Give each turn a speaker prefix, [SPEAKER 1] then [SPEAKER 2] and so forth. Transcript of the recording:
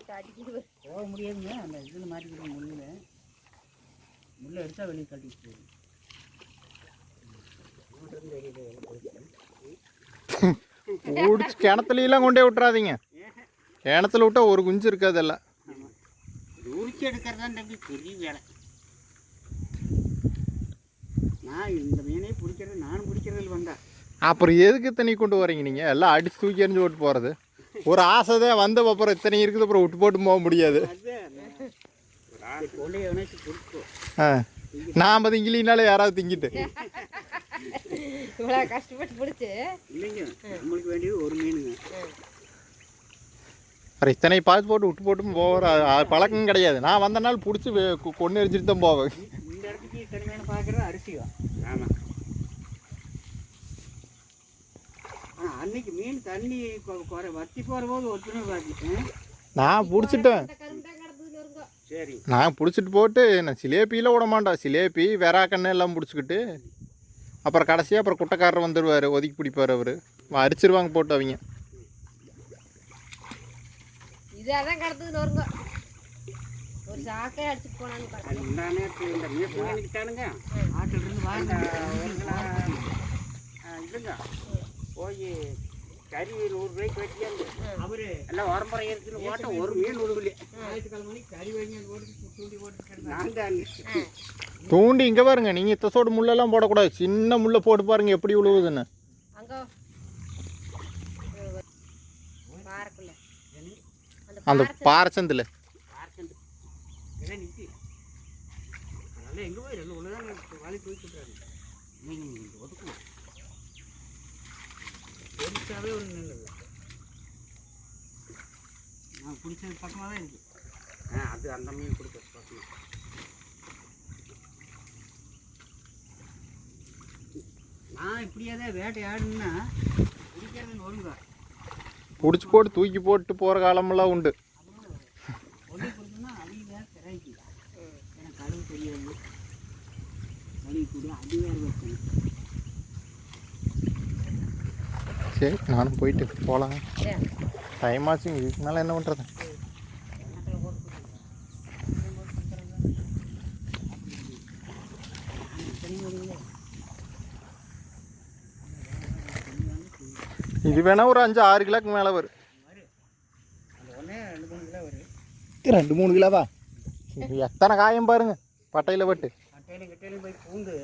[SPEAKER 1] போக முடியாதுங்க. அந்த இதில் மாட்டிக்கிட்டு முள்ளை எடுத்தால் வெளியே கட்டிட்டு போகுது.
[SPEAKER 2] ஓடிச்சு கிணத்துலாம் கொண்டே விட்டுறாதீங்க. கிணத்துல விட்டா ஒரு குஞ்சு இருக்காது எல்லாம்.
[SPEAKER 1] உரிச்சு எடுக்கிறதான் தம்பி பெரிய வேலை. நான் இந்த மீனே பிடிக்கிறது நானும் பிடிக்கிறதில் வந்தேன்.
[SPEAKER 2] அப்புறம் எதுக்கு இத்தனை கொண்டு வரீங்க நீங்கள்? எல்லாம் அடிச்சு தூக்கி எறிஞ்சு விட்டு போகிறது ஒரு ஆசை தான். வந்த அப்புறம் இத்தனை இருக்குது, அப்புறம் விட்டு போட்டு போக முடியாது. நாம் திங்கிலினாலே யாராவது திங்கிட்டு
[SPEAKER 3] இவ்வளோ கஷ்டப்பட்டு பிடிச்சி
[SPEAKER 1] இல்லைங்க. நம்மளுக்கு வேண்டியது ஒரு மீனுங்க.
[SPEAKER 2] அப்புறம் இத்தனை பார்த்து போட்டு விட்டு போட்டும் போகிற பழக்கம் கிடையாது. நான் வந்த நாள் பிடிச்சி கொண்டு எரிஞ்சிட்டு தான் போவேன்.
[SPEAKER 1] இந்த இடத்துக்கு இத்தனை மீன் பார்க்குறது அரிசியும். ஆமாம். ஆனால் அன்னைக்கு மீன் தண்ணி வத்தி போகிற போது ஒத்துணை பார்த்துட்டேன்.
[SPEAKER 2] நான் பிடிச்சிட்டேன்.
[SPEAKER 1] சரி,
[SPEAKER 2] நான் பிடிச்சிட்டு போட்டு நான் சிலேப்பியில் விட மாட்டேன். சிலேப்பி வெறாக்கண்ணு எல்லாம் பிடிச்சிக்கிட்டு அப்புறம் கடைசியாக அப்புறம் குட்டைக்காரர் வந்துடுவார், ஒதுக்கி பிடிப்பார். அவர் அரிச்சிருவாங்க போட்டு அவங்க.
[SPEAKER 3] இதான் கடத்துக்கு வருங்க. ஒரு சாக்கை அடிச்சுட்டு போனாங்க.
[SPEAKER 1] இந்த மீன் வாங்கிட்டானுங்க. ஆட்டிலிருந்து வாங்க இல்லைங்க. போய் கறி 100 ரூபாய்க்கு வச்சியாங்க. அவரு எல்லாம் உரம்பரை இருக்குன்னு போட்டால் ஒரு மீன் விடுவில்லை. ஞாயிற்றுக்கிழமை கறி வாங்கி தூண்டி போட்டு நான் தான்
[SPEAKER 2] தூண்டி இங்கே பாருங்க. நீங்கள் இத்தசோடு முள்ளெல்லாம் போடக்கூடாது. சின்ன முள்ளை போட்டு பாருங்கள் எப்படி விழுவுதுன்னு. அந்த பாறைச்சந்தில்
[SPEAKER 1] எங்கே போய் ரெண்டு ஒன்று தான் வாலி தூக்கிட்டாரு. நீங்கள் ஒதுக்கணும். பெருசாகவே ஒன்று நின்றுது. நான் பிடிச்சது பக்கமாக தான் இருக்குது. அது அந்த மீன் கொடுக்குறது பக்கமாக. நான் இப்படியே தான் வேட்டையாடுன்னா பிடிக்கிறதுன்னு ஒழுங்க
[SPEAKER 2] பிடிச்சி போட்டு தூக்கி போட்டு போகிற காலமெல்லாம் உண்டு.
[SPEAKER 1] ஒளி கொடுத்தோன்னா அதிக கிடைக்கு. எனக்கு கழுவு தெரியாது. வலி கூட அது வேறு வைக்கணும்.
[SPEAKER 2] சரி, நானும் போயிட்டு போகலாம். டைம் ஆச்சு. இதுக்கு மேலே என்ன பண்ணுறது? இது வேணா ஒரு 5-6 கிலோக்கு மேலே வரும். 2-3 கிலோவா? எத்தனை காயம் பாருங்க பட்டையில் பட்டு.
[SPEAKER 1] கட்டையிலும் போய் பூந்து